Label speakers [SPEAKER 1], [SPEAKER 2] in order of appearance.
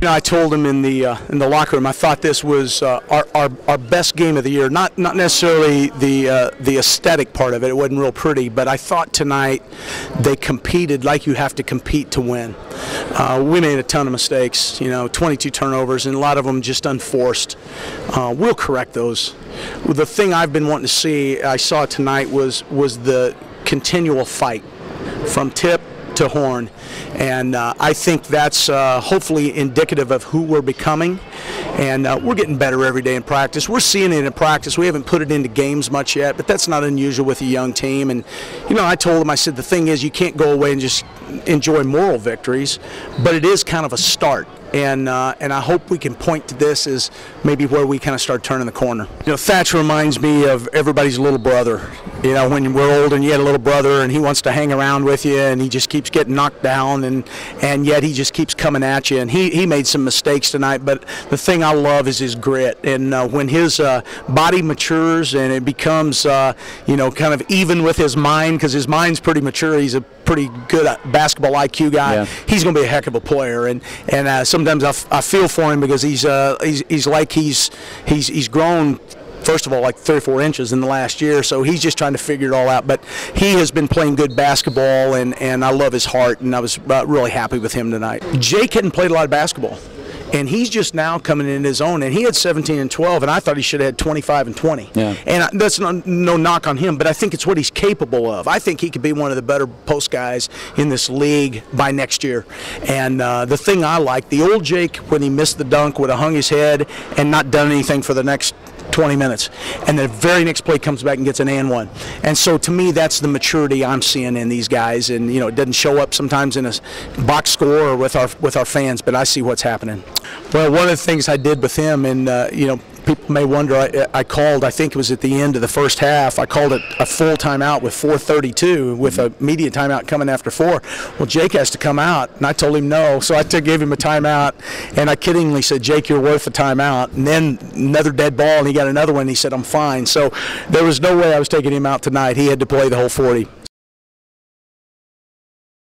[SPEAKER 1] know, I told him in the locker room I thought this was our best game of the year. Not necessarily the aesthetic part of it. It wasn't real pretty, but I thought tonight they competed like you have to compete to win. We made a ton of mistakes. You know, 22 turnovers, and a lot of them just unforced. We'll correct those. The thing I've been wanting to see, I saw tonight, was the continual fight from tip to horn, and I think that's hopefully indicative of who we're becoming, and we're getting better every day in practice. We're seeing it in practice. We haven't put it into games much yet, but that's not unusual with a young team. And you know, I told him, I said, the thing is, you can't go away and just enjoy moral victories, but it is kind of a start. And I hope we can point to this as maybe where we kind of start turning the corner. You know, Thatch reminds me of everybody's little brother. You know, when we're old and you had a little brother and he wants to hang around with you and he just keeps getting knocked down and yet he just keeps coming at you. And he made some mistakes tonight, but the thing I love is his grit. And when his body matures and it becomes, you know, kind of even with his mind, because his mind's pretty mature, he's a pretty good basketball IQ guy. Yeah. He's going to be a heck of a player, and sometimes I feel for him because he's like he's grown. First of all, like 3 or 4 inches in the last year, so he's just trying to figure it all out. But he has been playing good basketball, and I love his heart, and I was really happy with him tonight. Jake hadn't played a lot of basketball, and he's just now coming in his own, and he had 17 and 12, and I thought he should have had 25 and 20. Yeah. And that's no knock on him, but I think it's what he's capable of. I think he could be one of the better post guys in this league by next year. And the thing I like, the old Jake, when he missed the dunk, would have hung his head and not done anything for the next 20 minutes, and the very next play comes back and gets an and one. And so to me, that's the maturity I'm seeing in these guys. And you know, it doesn't show up sometimes in a box score or with our fans, but I see what's happening. Well, one of the things I did with him, and you know, people may wonder, I called, I think it was at the end of the first half, I called it a full timeout with 4:32 with a media timeout coming after 4. Well, Jake has to come out, and I told him no, so I gave him a timeout, and I kiddingly said, Jake, you're worth a timeout. And then another dead ball, and he got another one, and he said, I'm fine. So there was no way I was taking him out tonight. He had to play the whole 40.